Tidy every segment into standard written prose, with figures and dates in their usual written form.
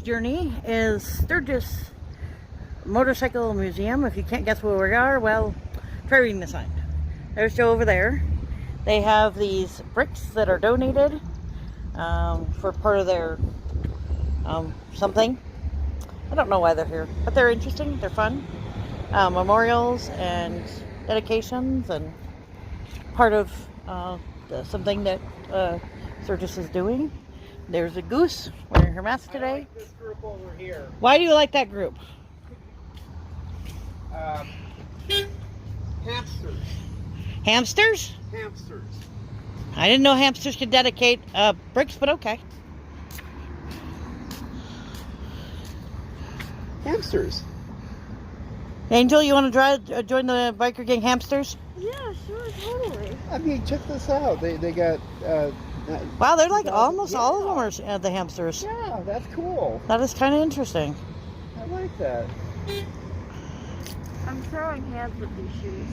journey is Sturgis Motorcycle Museum. If you can't guess where we are, well, try reading the sign. There's Joe over there. They have these bricks that are donated for part of their something. I don't know why they're here, but they're interesting. They're fun. Memorials and dedications and part of something that Sturgis is doing. There's a goose wearing her mask today. I like this group over here. Why do you like that group? Hamsters. Hamsters? Hamsters. I didn't know hamsters could dedicate bricks, but okay. Hamsters. Angel, you want to join the biker gang hamsters? Yeah, sure, totally. I mean, check this out. They got. Wow, they're like almost all of them are the hamsters. Yeah, that's cool. That is kind of interesting. I like that. I'm throwing hands with these shoes.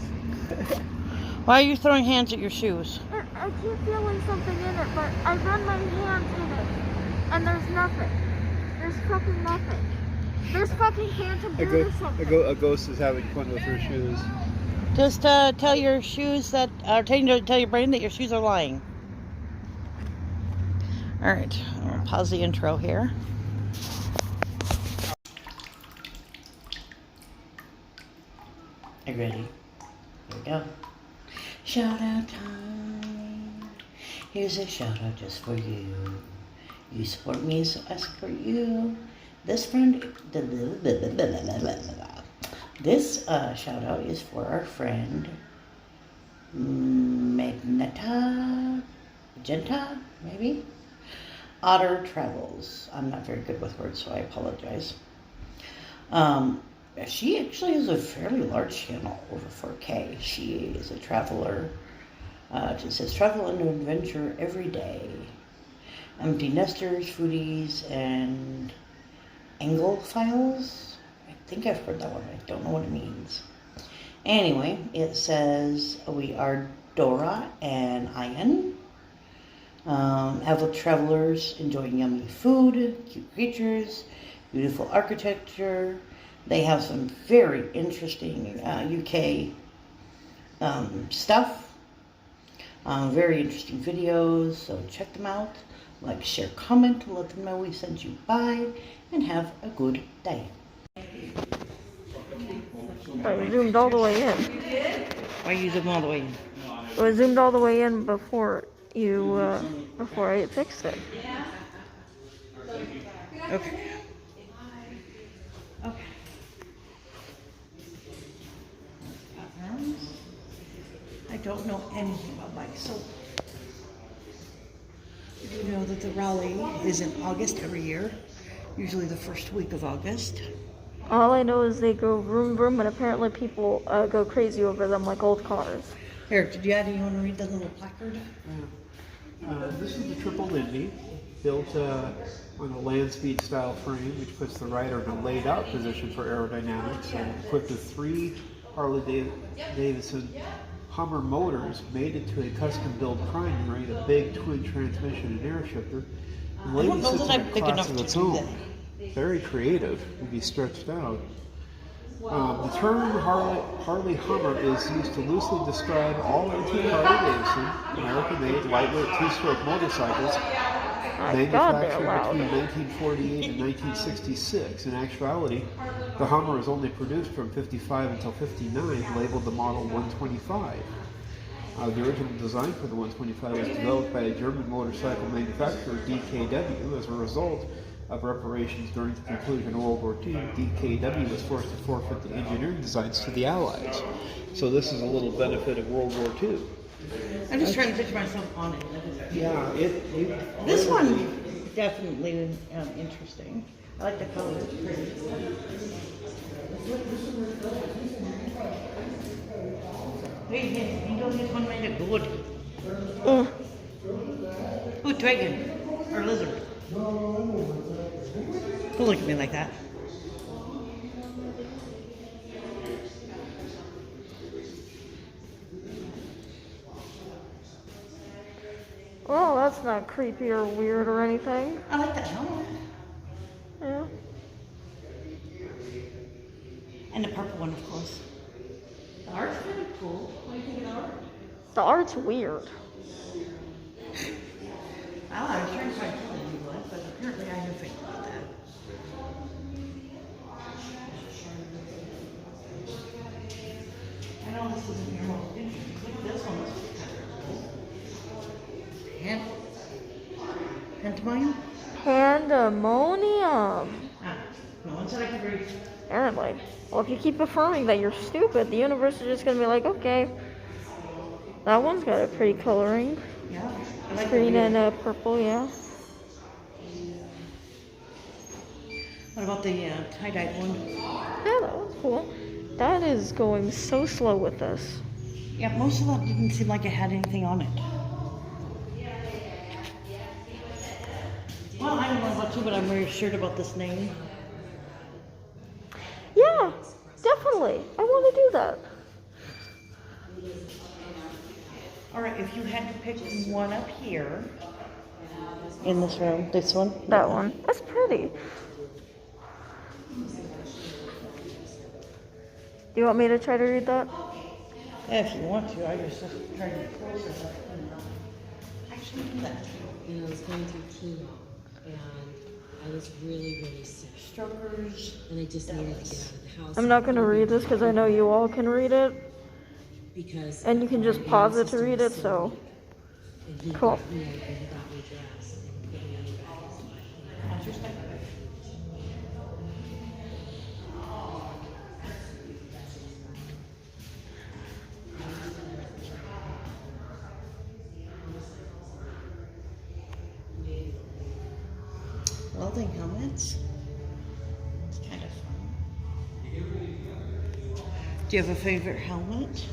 Why are you throwing hands at your shoes? I keep feeling something in it, but I run my hands in it, and there's nothing. There's fucking nothing. There's fucking phantom dude or something. A ghost is having fun with her shoes. Just tell your shoes that, or tell your brain that your shoes are lying. All right, I'll pause the intro here. Are you ready? Here we go. Shout out time. Here's a shout out just for you. You support me, so I support you. This friend, this shout out is for our friend magenta, maybe? Otter Travels. I'm not very good with words, so I apologize. She actually has a fairly large channel, over 4K. She is a traveler. She says, travel and adventure every day. Empty nesters, foodies, and Anglophiles. I think I've heard that one. I don't know what it means. Anyway, it says, we are Dora and Ian. Avid travelers enjoying yummy food, cute creatures, beautiful architecture. They have some very interesting UK stuff. Very interesting videos, so check them out. Like, share, comment, let them know we sent you by, and have a good day. I zoomed all the way in. Why you zoom all the way in? I zoomed all the way in before you, before I fixed it. Okay. Okay. I don't know anything about bikes, so you know that the rally is in August every year, usually the first week of August. All I know is they go vroom vroom, and apparently people go crazy over them like old cars. Here, did you want to read the little placard? This is the Triple Lindy, built on a land speed style frame, which puts the rider in a laid out position for aerodynamics, and equipped with 3 Harley-Davidson Hummer motors mated to a custom-built primary, a big twin transmission and air shifter. The I lady don't know sits that in I'm a big class enough of to its do own. that. Very creative to be stretched out. The term Harley Hummer is used to loosely describe all antique Harley-Davidson, American-made, lightweight two-stroke motorcycles manufactured between 1948 and 1966. In actuality, the Hummer is only produced from 55 until 59, labeled the model 125. The original design for the 125 was developed by a German motorcycle manufacturer, DKW. As a result of reparations during the conclusion of World War II, DKW was forced to forfeit the engineering designs to the Allies. So this is a little benefit of World War II. I'm just trying to picture myself on it. Yeah, This one definitely interesting. I like the color. It's pretty. Hey, you don't get one made of good. Ooh, dragon or lizard. Don't look at me like that. Well, that's not creepy or weird or anything. I like that helmet. Yeah. And the purple one, of course. The art's kind of cool. What do you think of the art? The art's weird. Well, I was trying to find something you like, but apparently I knew things about that. I know this isn't your most interesting. Look, this one was kind of cool. Pantomime? Pandemonium. Ah, no one said I could read. Apparently. Well, if you keep affirming that you're stupid, the universe is just gonna be like, okay, that one's got a pretty coloring. Yeah. I like Green the and purple, yeah. What about the tie-dyed one? Yeah, that one's cool. That is going so slow with this. Yeah, most of that didn't seem like it had anything on it. Well, I don't know about you, but I'm reassured about this name. Yeah, definitely. I want to do that. All right, if you had to pick one up here in this room, this one? That one. That's pretty. Do you want me to try to read that? Yeah, if you want to, I was just trying to get closer. But, actually, do that. You know, I was going through chemo, and I was really, really sick. Strokers. And I just needed to get out of the house. I'm not going to read this because I know you all can read it. Because And you can just pause it to read it, so. and he Cool. got me, and he got me dressed and put me on the bed. How's your step? Welding helmets. It's kind of fun. Do you have a favorite helmet?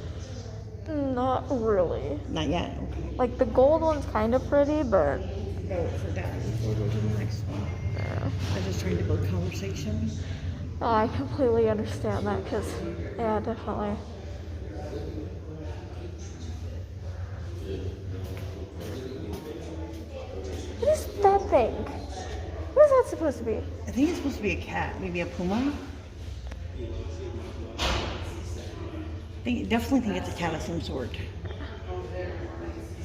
Not really. Not yet. Okay. Like, the gold one's kind of pretty, but. Go for that before we go to the next one. Yeah. I'm just trying to build conversation. Oh, I completely understand that because, yeah, definitely. What is that thing? What is that supposed to be? I think it's supposed to be a cat, maybe a puma. Definitely think it's a cat of some sort.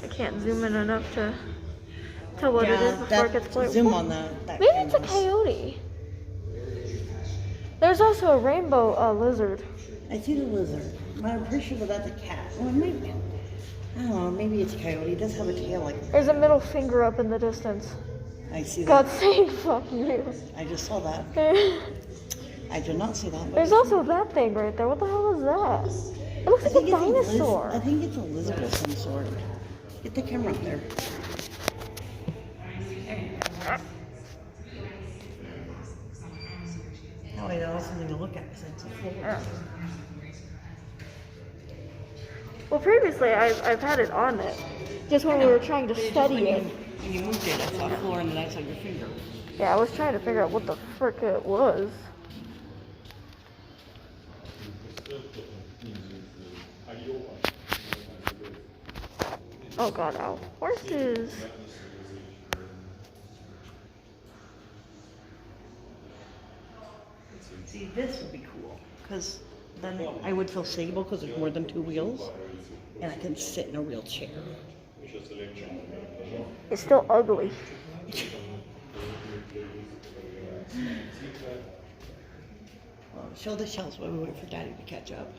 I can't zoom in enough to tell what it is before it gets played. zoom on that Maybe it's a canvas. coyote. There's also a rainbow lizard. I see the lizard, but I'm pretty sure that that's a cat. Well, maybe, I don't know, maybe it's a coyote. It does have a tail like that. There's a middle finger up in the distance. I see that. God saying fuck you. I just saw that. I did not see that. But There's also that thing right there. What the hell is that? It looks like a dinosaur. I think it's a lizard of some sort. Get the camera up there. That way there's something to look at since it's a floor. Well, previously I've had it on it. Just when we were trying to study it. When you moved it, I saw a floor and then I saw your finger. Yeah, I was trying to figure out what the frick it was. Oh god, ow. Horses. See, this would be cool, because then I would feel stable because there's more than two wheels, and I can sit in a real chair. It's still ugly. Well, show the shelves while we wait for Daddy to catch up.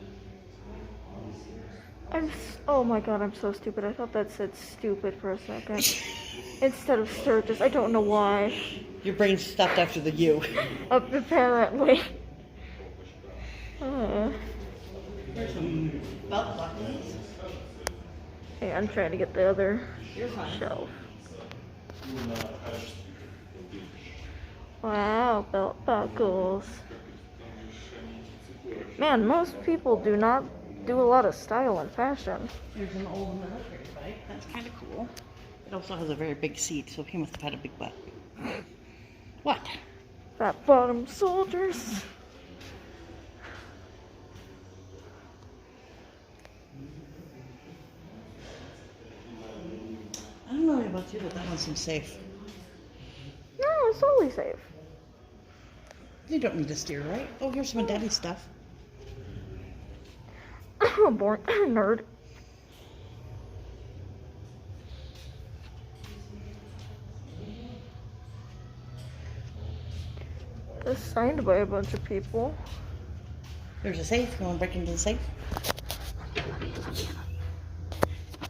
Oh my god, I'm so stupid. I thought that said stupid for a second. Instead of Sturgis. I don't know why. Your brain stopped after the U. Apparently. There's some belt buckles. Hey, I'm trying to get the other You're fine. shelf. Wow, belt buckles. Man, most people do not do a lot of style and fashion. There's an old military bike. That's kind of cool. It also has a very big seat, so he must have had a big butt. What? Fat bottom soldiers. I don't know about you, but that one seems safe. No, it's totally safe. You don't need to steer, right? Oh, here's some of Daddy's stuff. Born nerd. It's signed by a bunch of people. There's a safe. You want to break into the safe?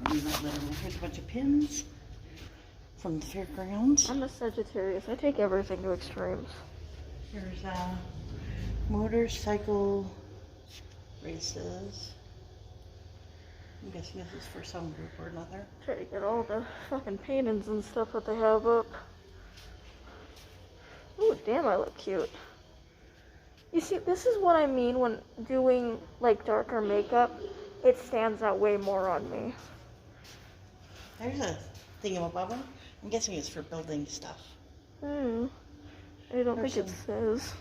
Here's a bunch of pins from the fairgrounds. I'm a Sagittarius. I take everything to extremes. There's motorcycle races. I'm guessing this is for some group or another. Try to get all the fucking paintings and stuff that they have up. Ooh, damn, I look cute. You see, this is what I mean when doing, like, darker makeup. It stands out way more on me. There's a thingamabobber. I'm guessing it's for building stuff. I don't think it says.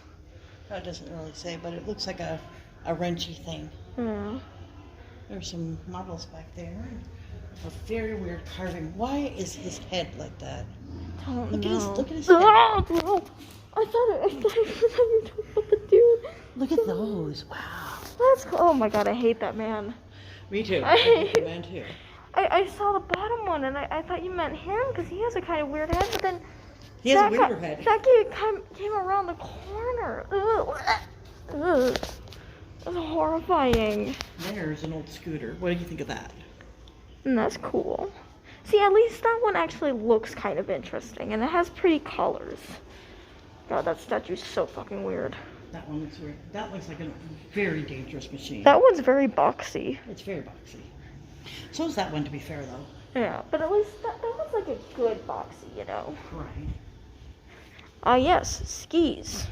No, it doesn't really say, but it looks like a wrenchy thing. Yeah. There's some models back there. A very weird carving. Why is his head like that? Don't Look know. at his head. Oh, no. I thought you were talking about the dude. Look at those. Wow. That's cool. Oh my god, I hate that man. Me too. I hate that man too. I saw the bottom one and I thought you meant him because he has a kind of weird head, but then He has a weirder head. that guy came around the corner. Ugh. That's horrifying. There's an old scooter. What do you think of that? And that's cool. See, at least that one actually looks kind of interesting and it has pretty colors. God, that statue's so fucking weird. That one looks weird. That looks like a very dangerous machine. That one's very boxy. It's very boxy. So is that one, to be fair, though. Yeah, but at least that one's like a good boxy, you know. Right. Yes, skis.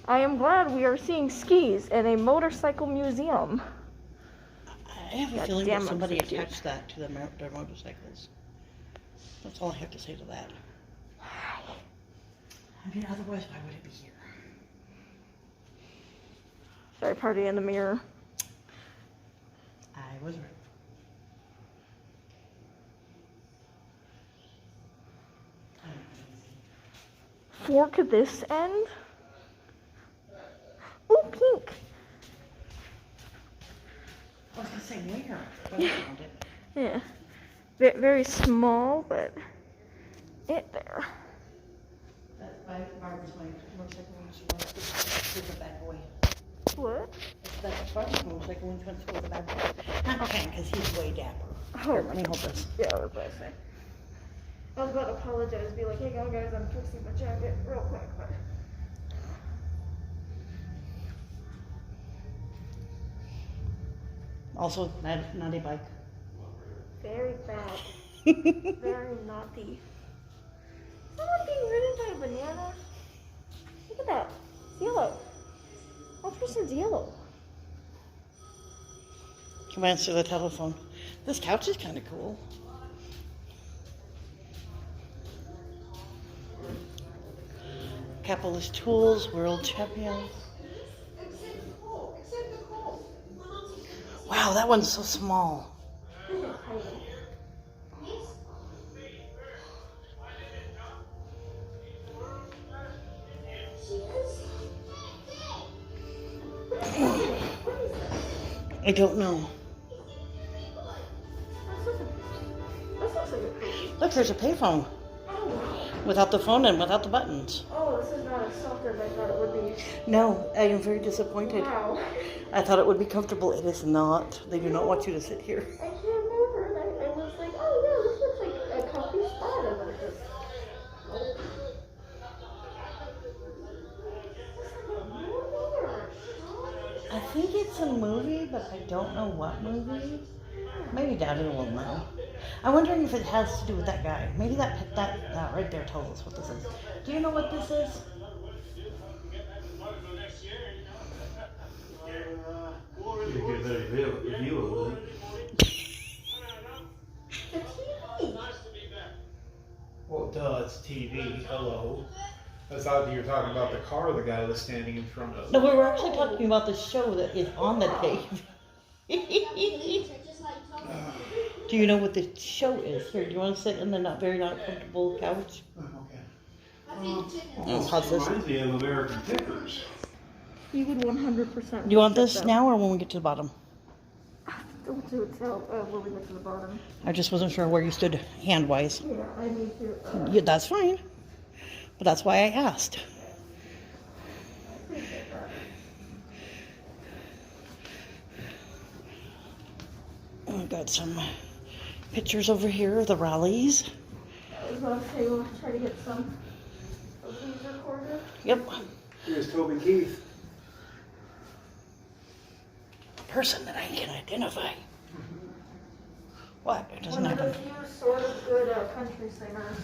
I am glad we are seeing skis in a motorcycle museum. I have a God feeling damn, that I'm somebody so cute. attached that to their motorcycles. That's all I have to say to that. I mean, otherwise, why would it be here? Sorry, party in the mirror. I was right. Fork this end. Ooh, pink. I was going to say where? But I found it. Yeah. Very small, but it there. That's my Barbara's motorcycle when she wants to go the bad boy. What? That's Barbara's motorcycle when she wants to go the bad boy. Not Ken, because he's way dapper. Oh. Here, let me hold this. Yeah, I was about to say. I was about to apologize, be like, hey guys, I'm fixing my jacket real quick, but. Also, naughty bike. Very bad. Very naughty. Is someone being ridden by a banana? Look at that. It's yellow. That person's yellow. Come answer the telephone. This couch is kind of cool. Capitalist Tools, World Champion. Wow, that one's so small. I don't know. Look, there's a payphone. Without the phone and without the buttons. Oh, this is not as soft as I thought it would be. No, I am very disappointed. Wow. I thought it would be comfortable. It is not. They do not want you to sit here. I can't move her, and I was like, oh yeah, this looks like a comfy spot, and then it just. I think it's a movie, but I don't know what movie. Maybe Daddy will know. I'm wondering if it has to do with that guy. Maybe that right there tells us what this is. Do you know what this is? You get a better view of it. The TV. Well, duh, it's TV. Hello. I thought you were talking about the car the guy was standing in front of. No, we were actually talking about the show that is on the tape. Do you know what the show is? Here, do you want to sit in the very not comfortable couch? Okay. How's this? Reminds me of American Pickers. You would 100%. Do you want this now or when we get to the bottom? We'll leave it to the bottom. I just wasn't sure where you stood hand-wise. Yeah, I need to. Yeah, that's fine. But that's why I asked. Appreciate that. I've got some pictures over here of the rallies. I was going to say we'll try to get some of these recorded. Yep. Here's Toby Keith. A person that I can identify. What? It doesn't One of the happen. few sort of good country singers.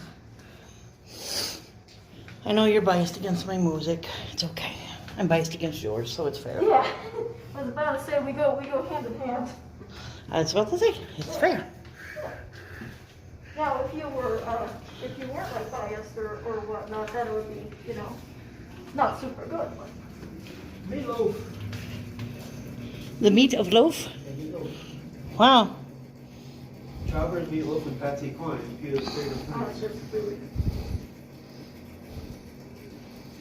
I know you're biased against my music. It's okay. I'm biased against yours, so it's fair. Yeah, I was about to say we go hand in hand. I was about to say, it's fair. Now, if you weren't like biased or whatnot, then it would be, not super good. But Meatloaf. The meat of loaf? Wow. Childbird meatloaf and pâté coin. Peter's favorite I foods. just food.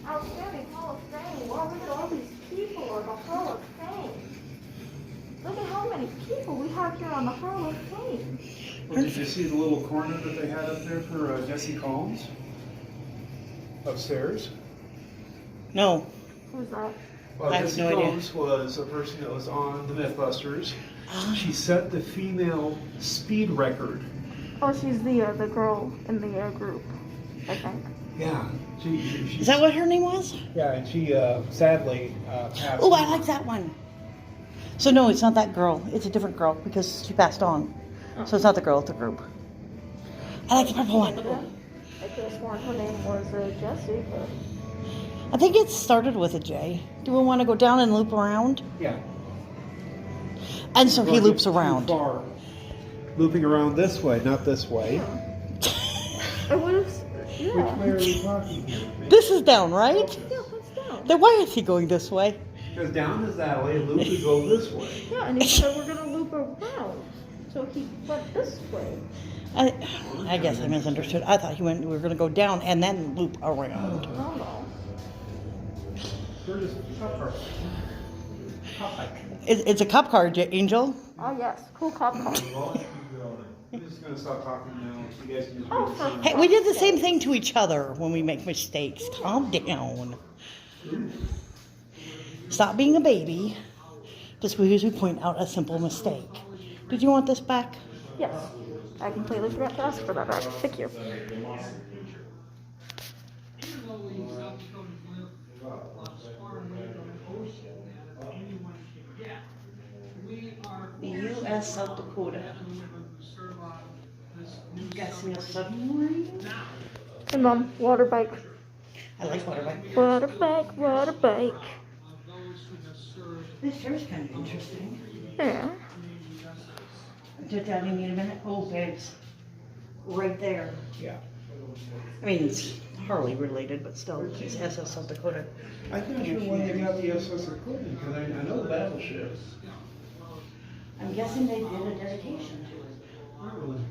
Outstanding Hall of Fame. Wow, look at all these people on the Hall of Fame. Look at how many people we have here on the Hall of Fame. Well, did you see the little corner that they had up there for Jesse Combs? Upstairs? No. Who's that? Well, I have Jesse no idea. Combs was a person that was on the Mythbusters. She set the female speed record. Oh, she's the girl in the group, I think. Yeah. Is that what her name was? Yeah, and she sadly passed. Oh, I like that one. So no, it's not that girl. It's a different girl because she passed on. So it's not the girl, it's the group. I like the purple one. I could have sworn her name was Jessie, but... I think it started with a J. Do we want to go down and loop around? Yeah. And so he Going loops too around. far. Looping around this way, not this way. I would have... Which Yeah. way are we talking here? This is down, right? Yeah, that's down. Then why is he going this way? Because down is that way, loop would go this way. Yeah, and he said we're going to loop around. So he went this way. I guess I misunderstood. I thought we were going to go down and then loop around. No. Sturgis cop car. Cop bike. It's a cop car, Angel. Oh, yes. Cool cop car. I'm just going to stop talking now. You guys can just Oh, read the same. Hey, we did the same thing to each other when we make mistakes. Calm down. Stop being a baby just because we point out a simple mistake. Did you want this back? Yes. I completely forgot to ask for that back. Thank you. The U.S. South Dakota. Guessing a submarine? Hey, Mom. Water bike. I like water bike. Water bike, water bike. This chair's kind of interesting. Yeah. Did Daddy need a minute? Oh, babes. Right there. Yeah. I mean, it's Harley related, but still, it's SS South Dakota. I'm not sure when they got the SS equipment, because I know the battleship. I'm guessing they did a dedication to it.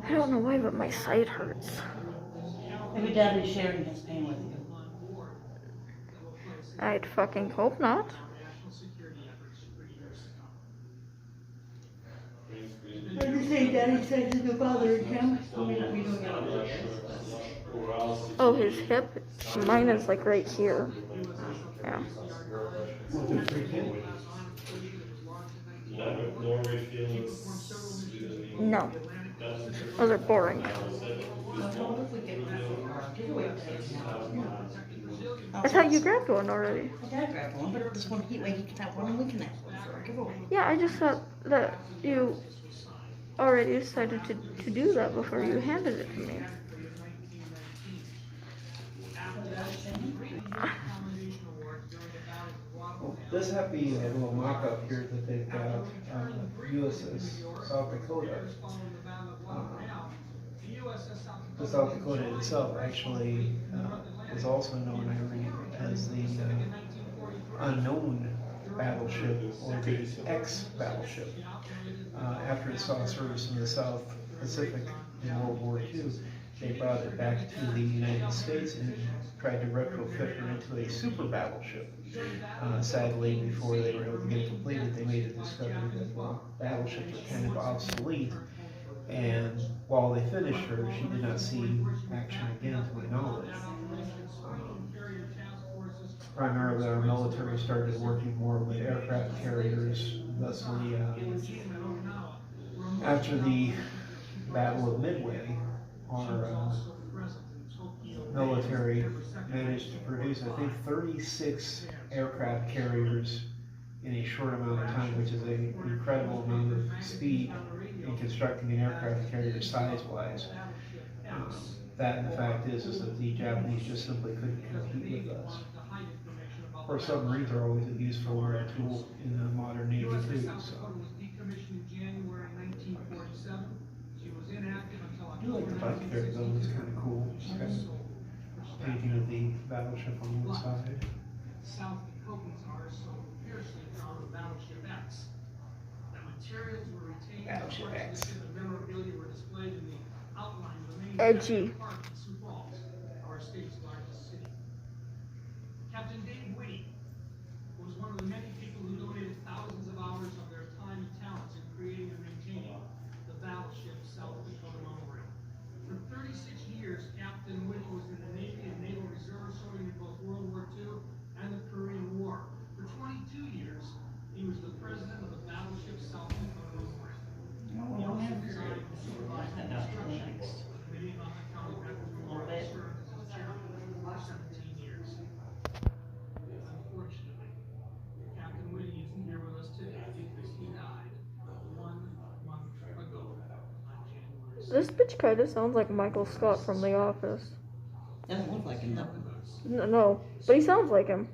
I don't know why, but my side hurts. Maybe Daddy's sharing his pain with you. I'd fucking hope not. What did you say? Daddy said he's bothering him? He may not be doing it on purpose. Oh, his hip? Mine is like right here. Yeah. No. Those are boring. I thought you grabbed one already. I did grab one, but this one he can have one and we can have one for a giveaway. Yeah, I just thought that you already decided to do that before you handed it to me. This happy little mock-up here that they've got USS South Dakota. The South Dakota itself actually is also known, I read, as the unknown battleship or the X-battleship after it saw service in the South Pacific in World War II. they brought it back to the United States and tried to retrofit her into a super battleship. Sadly, before they were able to get it completed, they made the discovery that battleships are kind of obsolete. And while they finished her, she did not see action again, to my knowledge. Primarily, our military started working more with aircraft carriers. Thusly, after the Battle of Midway, our military managed to produce, I think, 36 aircraft carriers in a short amount of time, which is an incredible amount of speed in constructing an aircraft carrier size-wise. That, and the fact is that the Japanese just simply couldn't compete with us. Of course, submarines are always a useful tool in the modern Navy too. So. I do like the bike there though, it's kind of cool. It's got a painting of the battleship on one side. South Dakotans are so fiercely proud of Battleship X. The materials were retained, Battleship X. the memorabilia were displayed in the outline of the main Edgy. park in Sioux Falls, our state's largest city. Captain Dave Whitty was one of the many people who donated thousands of hours of their time and talents in creating and maintaining the battleship South Dakota Memorial. For 36 years, Captain Whitty was in the Navy and Naval Reserve, serving in both World War II and the Korean War. For 22 years, he was the president of the battleship South Dakota Memorial. He also designed and supervised the construction of the Minnehaha County Veterans Memorial, served as its chairman for 17 years. Unfortunately, Captain Whitty isn't here with us today because he died 1 month ago on January 6th. This bitch kind of sounds like Michael Scott from The Office. Doesn't look like him though. No, but he sounds like him.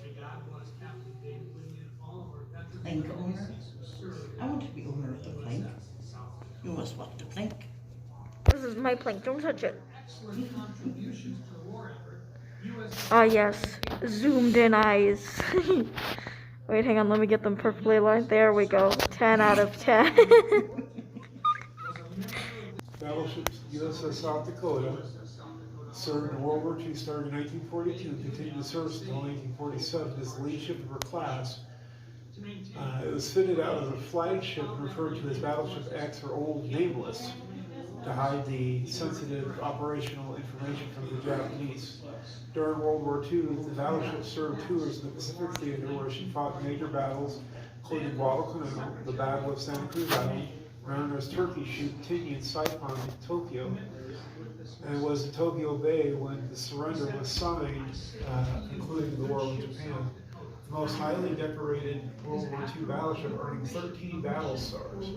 May God bless Captain David Whitty and all of our veterans Plank and owner. overseas who served I want to be owner of the plank. in South Dakota. You must want the plank. This is my plank, don't touch it. Excellent contributions to the war effort. U.S. Ah, yes. Zoomed in eyes. Wait, hang on, let me get them perfectly aligned. There we go. 10 out of 10. Battleship USS South Dakota served in World War II, started in 1942, and continued to serve until 1947 as the lead ship of her class. It was fitted out as a flagship referred to as Battleship X or Old Nameless to hide the sensitive operational information from the Japanese. During World War II, the battleship served tours in the Pacific Theater where she fought major battles, including Guadalcanal, the Battle of Santa Cruz Island, known as Turkey Shoot, Tinian, Saipan, and Tokyo. And it was in Tokyo Bay when the surrender was signed, concluding the war with Japan. The most highly decorated World War II battleship, earning 13 battle stars.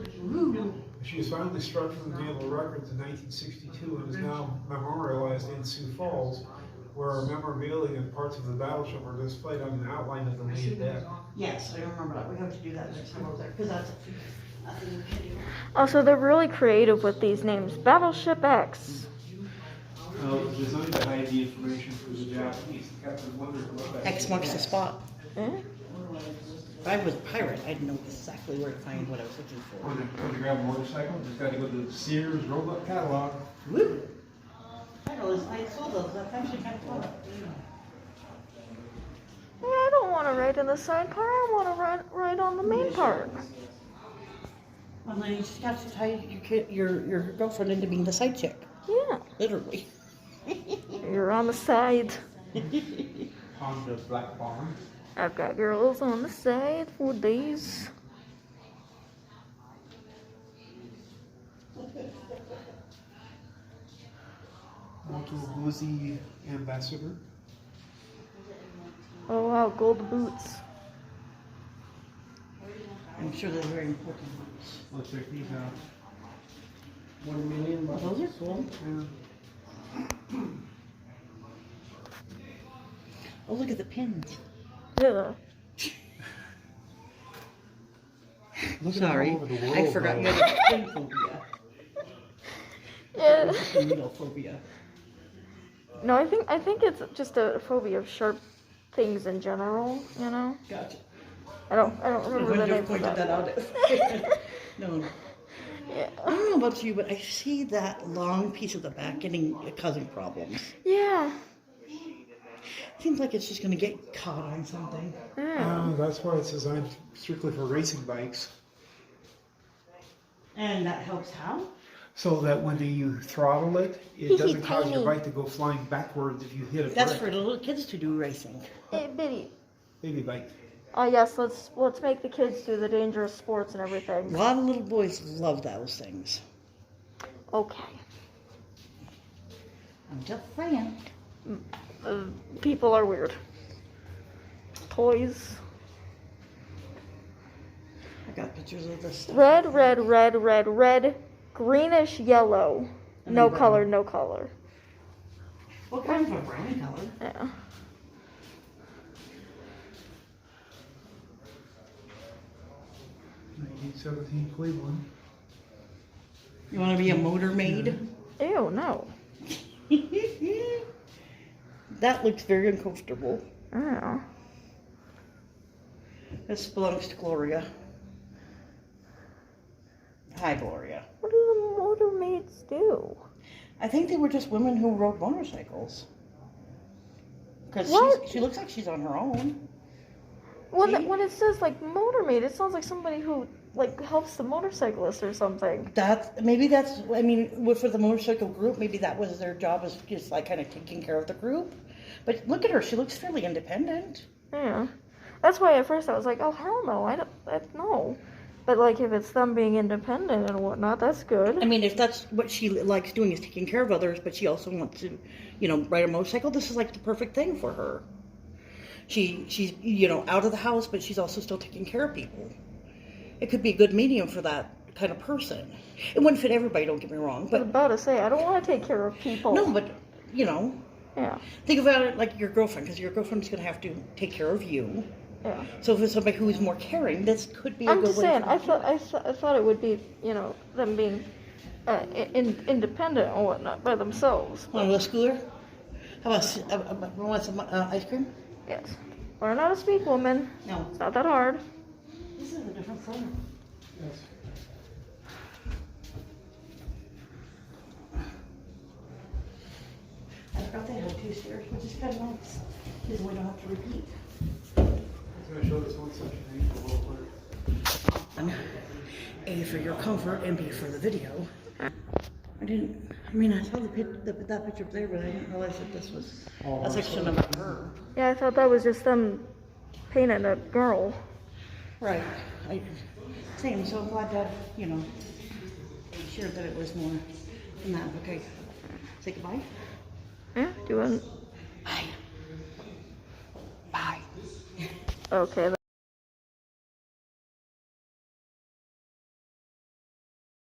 She was finally struck from the naval records in 1962 and is now memorialized in Sioux Falls, where memorabilia and parts of the battleship are displayed on the outline of the main deck. Yes, I remember that. We have to do that next time over there because that's a thing we can do. Also, they're really creative with these names. Battleship X. Well, it was designed to hide the information for the Japanese. The captain wondered what that X marks the spot. Eh? If I was a pirate, I'd know exactly where to find what I was looking for. When you grab a motorcycle, just got to go to the Sears Roebuck catalog. Woo! I saw those. That's actually kind of fun. Yeah, I don't want to ride in the side part. I want to ride on the main part. Well, then you just got to tie your girlfriend into being the side chick. Yeah. Literally. You're on the side. Honda Black Barn. I've got girls on the side for days. Moto Guzzi Ambassador. Oh wow, gold boots. I'm sure they're very important ones. Let's check these out. $1 million. Those are cool. Yeah. Oh, look at the pins. Yeah. Look at Sorry, them all over the world, I forgot though. you had a pin phobia. Yeah. It's a needle phobia. No, I think it's just a phobia of sharp things in general. You know. Gotcha. I don't remember the When you name for pointed that. that out. No. Yeah. I don't know about you, but I see that long piece of the back causing problems. Yeah. Seems like it's just going to get caught on something. Yeah. That's why it's designed strictly for racing bikes. And that helps how? So that when you throttle it, it doesn't cause your tiny. bike to go flying backwards if you hit a That's brick. for the little kids to do racing. Hey, Biddy. Baby bike. Oh yes, let's make the kids do the dangerous sports and A everything. lot of little boys love those things. Okay. I'm just saying. People are weird. Toys. I got pictures of this stuff. Red, red, red, red, red, greenish yellow. And No then brown. color, no color. What kind of a brown color? Yeah. 1917 Cleveland. You want to be a motor maid? Ew, no. That looks very uncomfortable. Yeah. This belongs to Gloria. Hi, Gloria. What do the motor maids do? I think they were just women who rode motorcycles. Because What? she looks like she's on her own. When, See? when it says like motor maid, it sounds like somebody who like helps the motorcyclist or something. I mean, for the motorcycle group, maybe that was their job, is just like kind of taking care of the group. But look at her, she looks fairly independent. Yeah. That's why at first I was like, oh hell no, I no. But like if it's them being independent and whatnot, that's good. I mean, if that's what she likes doing, is taking care of others, but she also wants to, ride a motorcycle, this is like the perfect thing for her. She's out of the house, but she's also still taking care of people. It could be a good medium for that kind of person. It wouldn't fit everybody, don't get me wrong, I was but about to say, I don't want to take care of people. no, but Yeah. think about it like your girlfriend, because your girlfriend's going to have to take care of you. Yeah. So if it's somebody who's more caring, this could be a I'm good just way. saying, for I them to thought I thought it would be, them being independent or whatnot by themselves. Want a little scooter? How about want some ice cream? Yes. Learn how to speak, woman. No. It's not that hard. This is a different phone. Yes. I forgot they had 2 stairs, which is kind of nice, because we don't have to repeat. I'm going to show this one section thing for a little quick. A, for your comfort, and B, for the video. I saw that picture up there, but I didn't realize that this was a section about her. Yeah, I thought that was just them painting a girl. Right. Same, so I'm glad that, shared that it was more than that. Okay. Say goodbye. Yeah, do you want? Bye. Bye. Okay.